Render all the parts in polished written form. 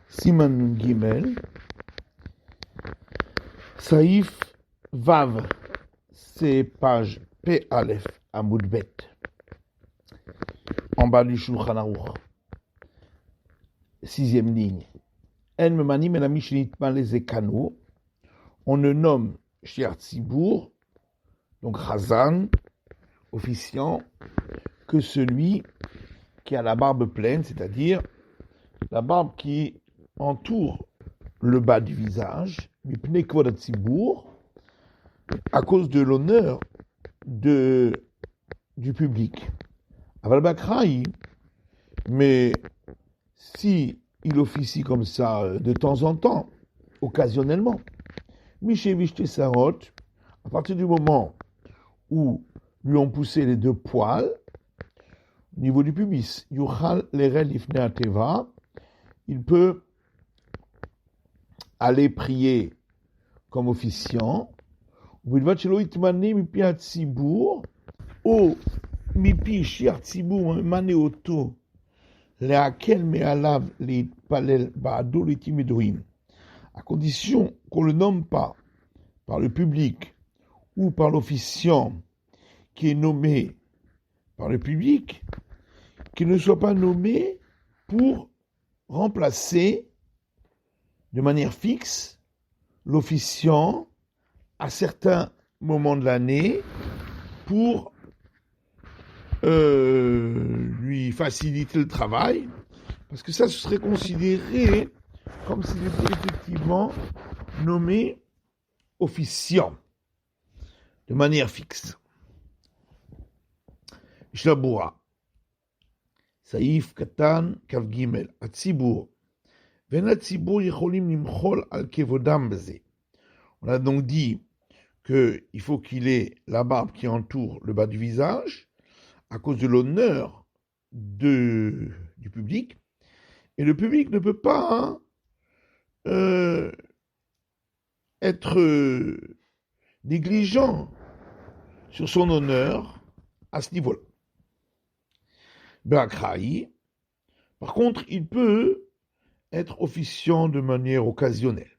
Siman Nun Gimel, Saïf Vav, c'est page P Aleph Amoud Bet, en bas du Shulchan Aruch, 6e ligne. En Memani Melami Shenitman les Ekano, on ne nomme Shiar Tzibour, donc Chazan, officiant, que celui qui a la barbe pleine, c'est-à-dire la barbe qui entoure le bas du visage, Mipnei Kvod Tzibour, à cause de l'honneur du public. Aval Bakraï, mais si il officie comme ça de temps en temps, occasionnellement, Mishevishte Sarot, à partir du moment où lui ont poussé les deux poils, au niveau du pubis, Yuchal Lerel Ifne Ateva, il peut aller prier comme officiant, ou mipi Hatzibour, ou mipi Shiar Tzibour maneoto, leakel me'alav leitpalel ba'ado leitimedoim, à condition qu'on ne le nomme pas par le public ou par l'officiant qui est nommé par le public, qu'il ne soit pas nommé pour remplacer de manière fixe l'officiant à certains moments de l'année pour lui faciliter le travail, parce que ça ce serait considéré comme s'il était effectivement nommé officiant de manière fixe. Shlaboura. Saïf Katan Kav Gimel. Atzibour. Vena Tzibour Yecholim Nimchol al Kevodam Beze. On a donc dit qu'il faut qu'il ait la barbe qui entoure le bas du visage à cause de l'honneur du public. Et le public ne peut pas être négligent sur son honneur à ce niveau-là. Be'akraï, par contre, il peut être officiant de manière occasionnelle.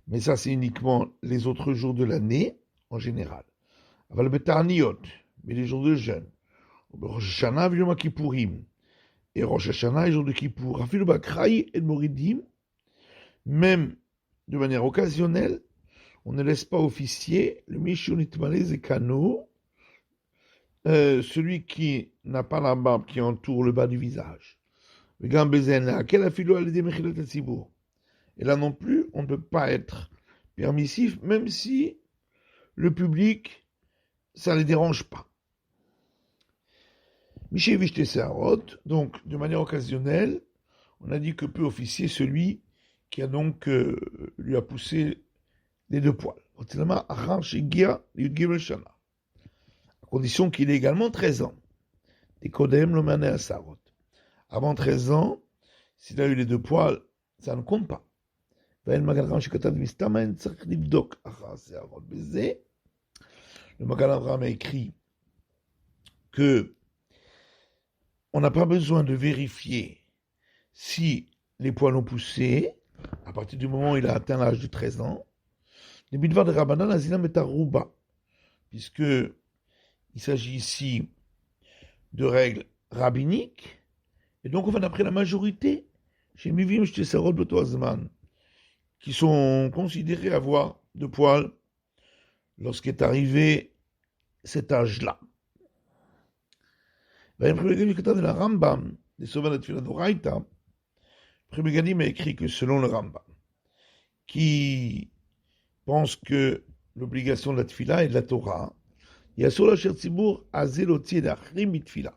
Mais ça, c'est uniquement les autres jours de l'année, en général. Aval betarniot, mais les jours de jeûne. Rosh Hashanah, Yom Kippourim. Et Rosh Hashanah et jour de Kippour. Afilu b'akraï et moridim, même de manière occasionnelle, on ne laisse pas officier le Mishon Itmalé Zekano, celui qui n'a pas la barbe qui entoure le bas du visage. Et là non plus, on ne peut pas être permissif, même si le public, ça ne les dérange pas. Mishevishte Seharot, donc de manière occasionnelle, on a dit que peut officier celui qui a donc lui a poussé les deux poils. À condition qu'il ait également 13 ans. Avant 13 ans, s'il a eu les deux poils, ça ne compte pas. Le Magal Avraham a écrit que on n'a pas besoin de vérifier si les poils ont poussé à partir du moment où il a atteint l'âge de 13 ans. Les bidvar de Rabbanan Azinam et Aruba, puisque il s'agit ici de règles rabbiniques, et donc on va d'après la majorité chez Mivim chez Sarod Botoazman, qui sont considérés avoir de poils lorsqu'est arrivé cet âge-là. Le de la Rambam, des Sovan de Philadoraita, Pré a écrit que selon le Rambam, qui pense que l'obligation de la Tfila est de la Torah, il y a sur la Shiar Tzibour Azeloti d'Achrim Tfila,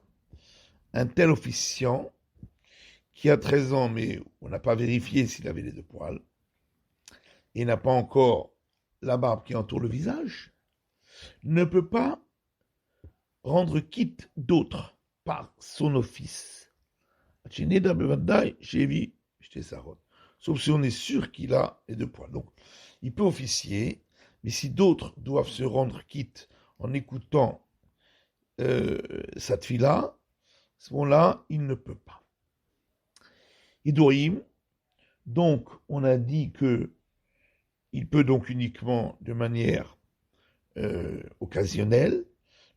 un tel officiant qui a 13 ans, mais on n'a pas vérifié s'il avait les deux poils, et n'a pas encore la barbe qui entoure le visage, ne peut pas rendre quitte d'autres par son office. Sauf si on est sûr qu'il a les deux poils. Donc, il peut officier, mais si d'autres doivent se rendre quitte en écoutant sa tfila, à ce moment-là, il ne peut pas. Idoïm, donc on a dit que il peut donc uniquement de manière occasionnelle,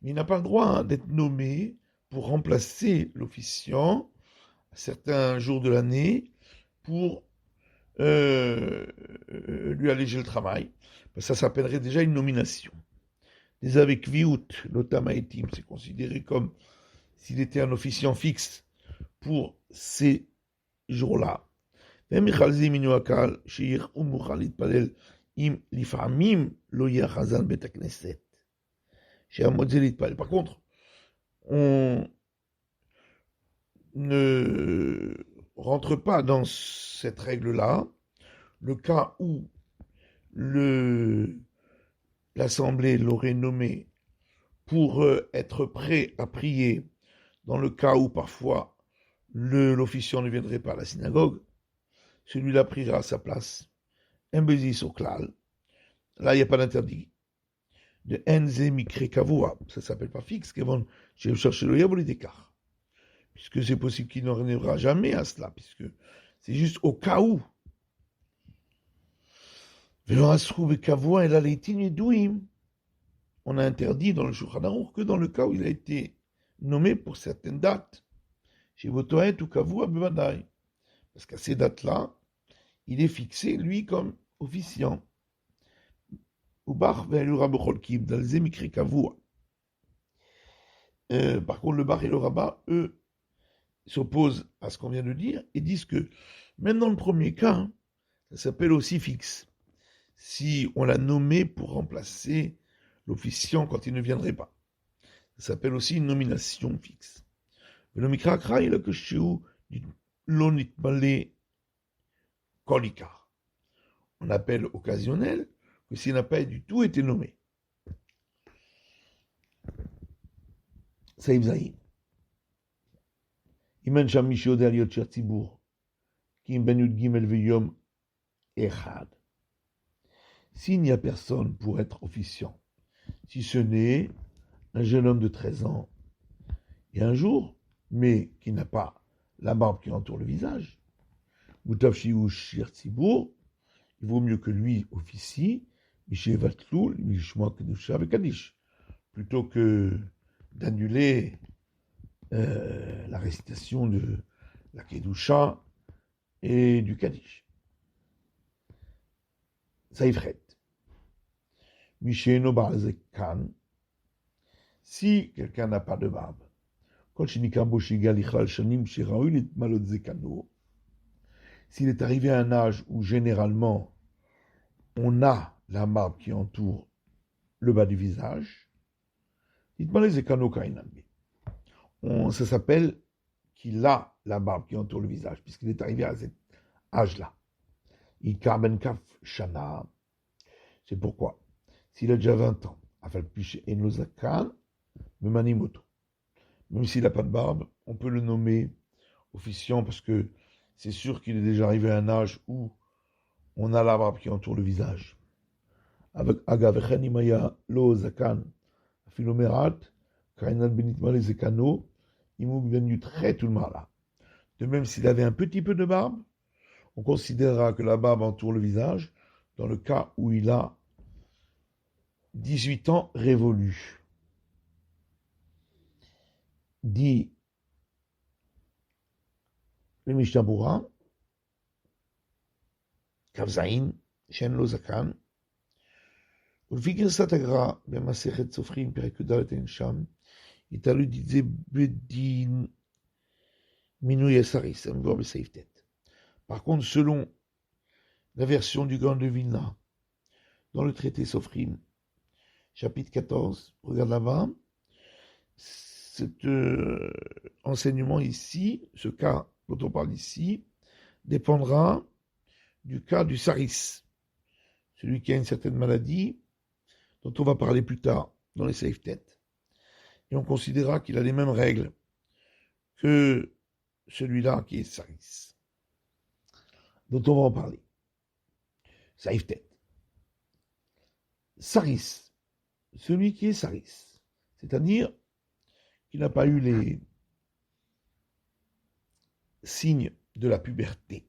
mais il n'a pas le droit d'être nommé pour remplacer l'officiant à certains jours de l'année pour lui alléger le travail. Ça s'appellerait déjà une nomination. Les avec viout, l'otamaïtim, c'est considéré comme s'il était un officiant fixe pour ces jours-là. Même Khalzi Minuakal, Shir Umukhalit Palel, Im Lifamim, Loya Khazan Betakneset. Chez Amodzelit Palel. Par contre, on ne rentre pas dans cette règle-là. Le cas où l'Assemblée l'aurait nommé pour être prêt à prier, dans le cas où parfois l'officiant ne viendrait pas à la synagogue, celui-là priera à sa place. Un bézis au klal. Là, il n'y a pas d'interdit. De enze mikre kavua, ça ne s'appelle pas fixe, je vais chercher le yaboli d'écart. Puisque c'est possible qu'il n'en reviendra jamais à cela, puisque c'est juste au cas où. On a interdit dans le Shulchan Aruch que dans le cas où il a été nommé pour certaines dates. Chez Votoet ou Kavua Bevadai. Parce qu'à ces dates-là, il est fixé, lui, comme officiant. Par contre, le Bar et le Rabat, eux, s'opposent à ce qu'on vient de dire et disent que, même dans le premier cas, ça s'appelle aussi fixe. Si on l'a nommé pour remplacer l'officiant quand il ne viendrait pas. Ça s'appelle aussi une nomination fixe. Le Mikra il a que chez l'onit balé kolikar. On appelle occasionnel que s'il n'a pas du tout été nommé. Saïf Zahim. Iman Sham Misho Daliot Chertibour. Kim Ben Yud Gimel Veyom Echad. S'il n'y a personne pour être officiant, si ce n'est un jeune homme de 13 ans et un jour, mais qui n'a pas la barbe qui entoure le visage, Moutav Shiou Shir Tzibour, il vaut mieux que lui officie, Miché Vatlou, Mishma Kedusha avec Kadish, plutôt que d'annuler la récitation de la Kedusha et du Kadish. Saïfret. Miché No Barzekan, si quelqu'un n'a pas de barbe, s'il est arrivé à un âge où généralement on a la barbe qui entoure le bas du visage, ça s'appelle qu'il a la barbe qui entoure le visage, puisqu'il est arrivé à cet âge-là. C'est pourquoi, s'il a déjà 20 ans, même s'il n'a pas de barbe, on peut le nommer officiant parce que c'est sûr qu'il est déjà arrivé à un âge où on a la barbe qui entoure le visage. Avec Agavechen Imaya Lo Zakan, Philomerat, Kainat Benitmal Zekano, Imug Venu Très tout le mal. De même, s'il avait un petit peu de barbe, on considérera que la barbe entoure le visage dans le cas où il a 18 ans révolus. Dit le Mishnah Berurah, Kavzaïn, Shen Lo Zakan, ולפי גרסת הגר"א במסכת סופרים פרק י"ד אין שם, היא תלוי דידי בדין מינוי הסריס, on voit בסעיף ט'. Par contre, selon la version du Gaon de Vilna, dans le traité Sofrim, chapitre 14, regarde là-bas, cet enseignement ici, ce cas dont on parle ici, dépendra du cas du saris, celui qui a une certaine maladie, dont on va parler plus tard dans les safe têtes. Et on considérera qu'il a les mêmes règles que celui-là qui est saris, dont on va en parler. Safe tête. Saris, celui qui est saris, c'est-à-dire qui n'a pas eu les signes de la puberté.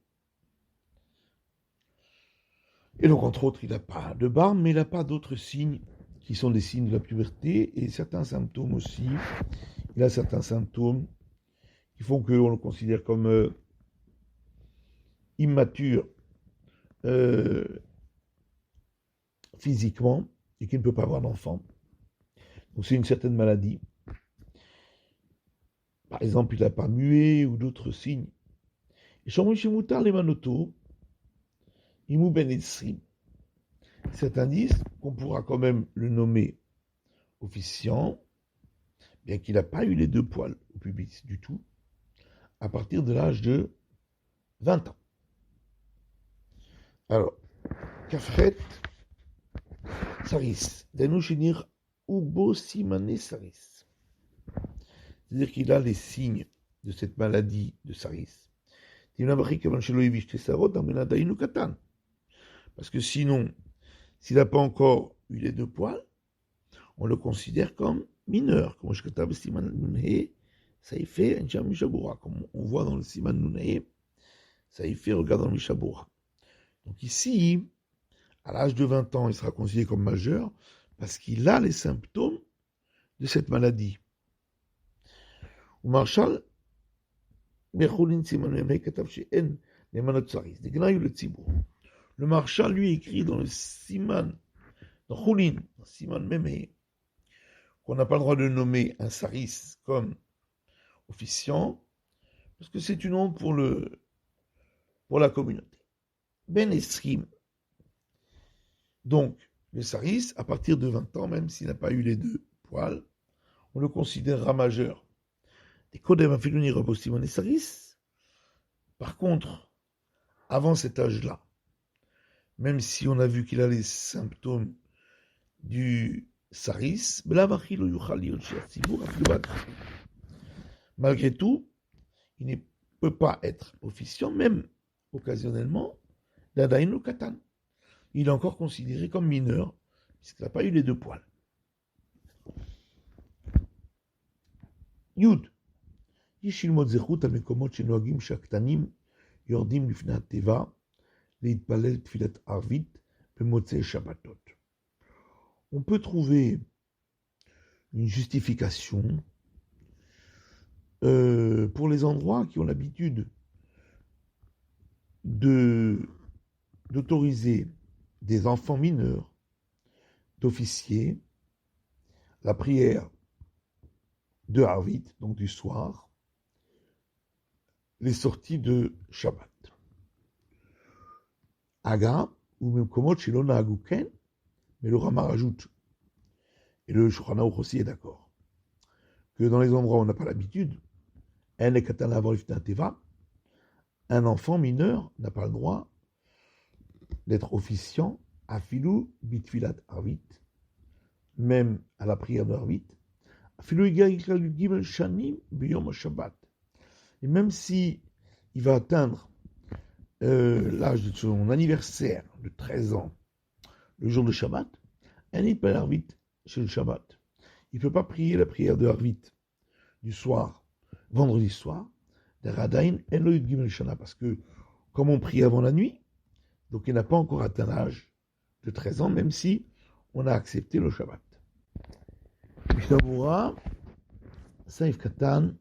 Et donc, entre autres, il n'a pas de barbe, mais il n'a pas d'autres signes qui sont des signes de la puberté, et certains symptômes aussi. Il a certains symptômes qui font qu'on le considère comme immature physiquement et qu'il ne peut pas avoir d'enfant. Donc c'est une certaine maladie. Par exemple, il n'a pas mué ou d'autres signes. Et Shomrishimutar les manoto, Imou ben Etzrim. Certains disent qu'on pourra quand même le nommer officiant, bien qu'il n'a pas eu les deux poils au pubis du tout, à partir de l'âge de 20 ans. Alors, Kafret, Saris, Danushinir Ubo Simane Saris. C'est-à-dire qu'il a les signes de cette maladie de Saris. Parce que sinon, s'il n'a pas encore eu les deux poils, on le considère comme mineur. Comme on voit dans le Siman Nunae, ça y fait, regarde dans le Mishabura. Donc ici, à l'âge de 20 ans, il sera considéré comme majeur parce qu'il a les symptômes de cette maladie. Marshal, le Marshal, lui, écrit dans le Siman, dans Choulin, dans Siman Meme, qu'on n'a pas le droit de nommer un saris comme officiant, parce que c'est une honte pour la communauté. Ben Esrim. Donc, le saris, à partir de 20 ans, même s'il n'a pas eu les deux poils, on le considérera majeur. Par contre, avant cet âge-là, même si on a vu qu'il a les symptômes du saris, malgré tout, il ne peut pas être officiant, même occasionnellement, d'Adaïn ou Katan. Il est encore considéré comme mineur, puisqu'il n'a pas eu les deux poils. Yud. יש ללמוד זכות על מקומות שנוהגים שהקטנים יורדים לפני התיבה להתפלל תפילת ערבית במוצאי שבתות. On peut trouver une justification pour les endroits qui ont l'habitude d'autoriser des enfants mineurs d'officier la prière de Harvit, donc du soir, les sorties de Shabbat. Aga, ou même Komot Shilona Aguken, mais le Rama rajoute, et le Shulchan Aruch aussi est d'accord, que dans les endroits où on n'a pas l'habitude, un enfant mineur n'a pas le droit d'être officiant à Filou Bitfilat Arvit, même à la prière de Arvit, et même si il va atteindre l'âge de son anniversaire de 13 ans, le jour de Shabbat, il ne peut pas Arvit chez le Shabbat. Il ne peut pas prier la prière de Arvit du soir, vendredi soir, parce que comme on prie avant la nuit, donc il n'a pas encore atteint l'âge de 13 ans, même si on a accepté le Shabbat. Mishnah Saif Katan,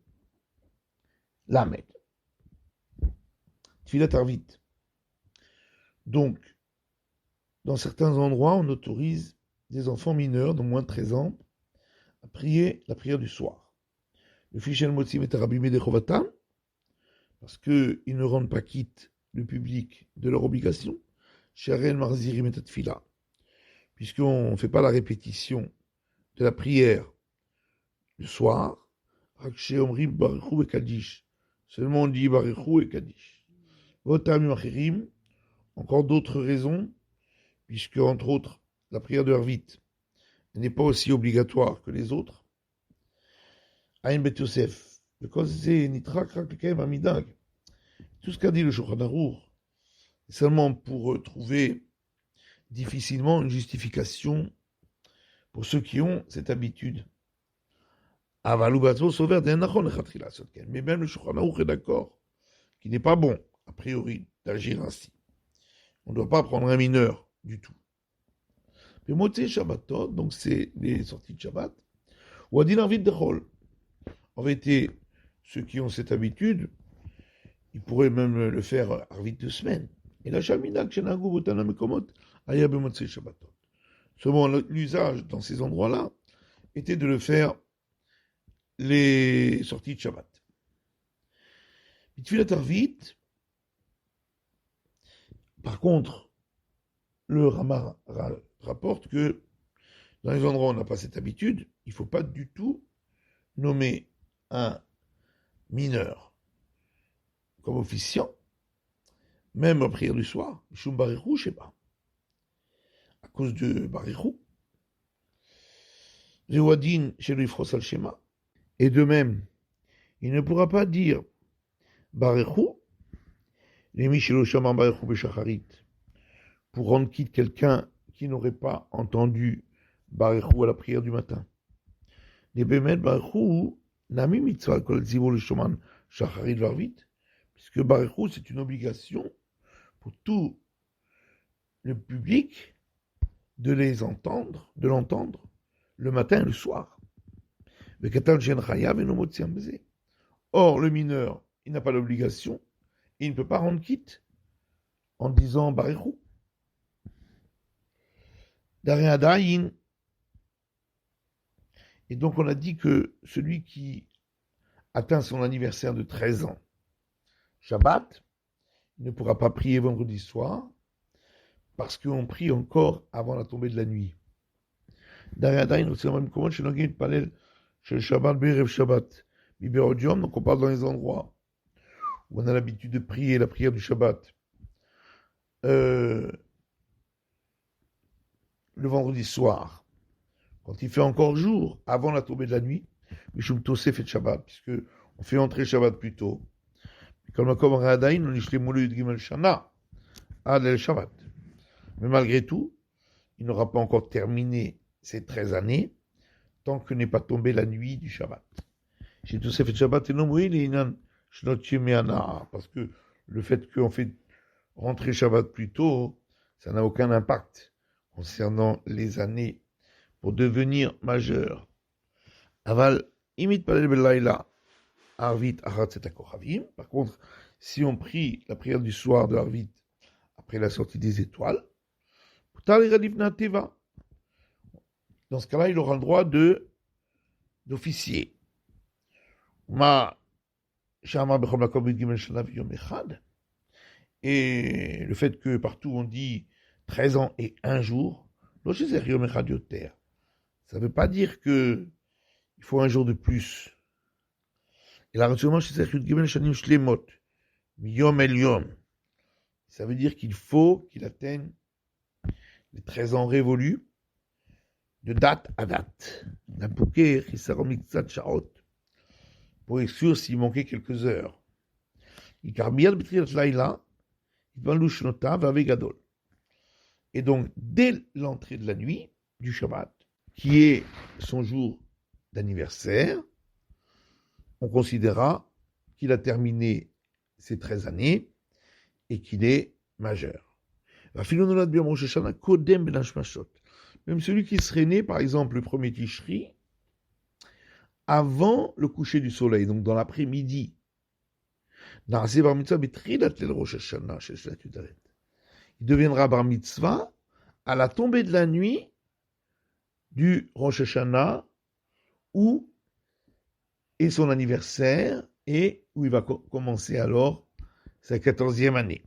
Lamed. Tfilat Arvit. Donc, dans certains endroits, on autorise des enfants mineurs de moins de 13 ans à prier la prière du soir. Le Fichel Motzim et Arabimé de Chovatam, parce qu'ils ne rendent pas quitte le public de leur obligation, Sharel Marzirim et Tfila, puisqu'on ne fait pas la répétition de la prière du soir, Rakshe Omrim Barichou et Kaddish, seulement on dit Barichou et Kaddish. Votamim Achirim, encore d'autres raisons, puisque entre autres, la prière de Harvit n'est pas aussi obligatoire que les autres. Aïn Bet Yosef, le cause c'est Nitrak Raklekem Amidag. Tout ce qu'a dit le Shulchan Aruch, c'est seulement pour trouver difficilement une justification pour ceux qui ont cette habitude. Mais même le Shulchan Aruch est d'accord qui n'est pas bon, a priori, d'agir ainsi. On ne doit pas prendre un mineur du tout. Mais Motzei Shabbatot, donc c'est les sorties de Shabbat, ou Adin Arvit Dechol. En vérité, ceux qui ont cette habitude, ils pourraient même le faire Arvit de semaine. Et la Shalminak Shenagu Botana Mekomot, Aya Bemotzei Shabbatot. Seulement, l'usage dans ces endroits-là était de le faire les sorties de Shabbat. Mitfilat Arvit, par contre, le Rama rapporte que dans les endroits où on n'a pas cette habitude, il ne faut pas du tout nommer un mineur comme officiant, même à prière du soir, Shum Barichou, je ne sais pas, à cause de Barichou. Zéwadin chez lui Frosal Shema. Et de même, il ne pourra pas dire Barichou, les Michelo Shaman Barichou Beshacharit, pour rendre quitte quelqu'un qui n'aurait pas entendu Barichou à la prière du matin. Les Bemet Barichou, Nami Mitzvah Kol Zivo le Shaman Shacharit Varvit, puisque Barichou c'est une obligation pour tout le public de l'entendre le matin et le soir. Or, le mineur, il n'a pas l'obligation, et il ne peut pas rendre quitte en disant Barichou. Darin. Et donc on a dit que celui qui atteint son anniversaire de 13 ans, Shabbat, il ne pourra pas prier vendredi soir, parce qu'on prie encore avant la tombée de la nuit. Darin, c'est même comment chez Nogin Palel, chez le Shabbat, Berev Shabbat, Biberodium, donc on parle dans les endroits où on a l'habitude de prier la prière du Shabbat. Le vendredi soir, quand il fait encore jour, avant la tombée de la nuit, Mishum Tosef et Shabbat, puisque on fait entrer Shabbat plus tôt. Comme Radaïn, on y Moulud Gimel Shana, Ad el Shabbat. Mais malgré tout, il n'aura pas encore terminé ces 13 années, tant que n'est pas tombée la nuit du Shabbat. Chez Tosef et Shabbat, et non, oui, parce que le fait qu'on fait rentrer Shabbat plus tôt, ça n'a aucun impact concernant les années pour devenir majeur. Aval, imit palel belayla, arvit achat et akochavim. Par contre, si on prie la prière du soir de Arvit après la sortie des étoiles, dans ce cas-là, il aura le droit d'officier. Et le fait que partout on dit 13 ans et un jour, ça ne veut pas dire qu'il faut un jour de plus. Et la ça veut dire qu'il faut qu'il atteigne les 13 ans révolus de date à date. Pour être sûr s'il manquait quelques heures. Et donc, dès l'entrée de la nuit du Shabbat, qui est son jour d'anniversaire, on considérera qu'il a terminé ses 13 années et qu'il est majeur. Même celui qui serait né, par exemple, le premier Tishri, avant le coucher du soleil, donc dans l'après-midi, il deviendra bar mitzvah à la tombée de la nuit du Rosh Hashanah, où est son anniversaire et où il va commencer alors sa 14e année.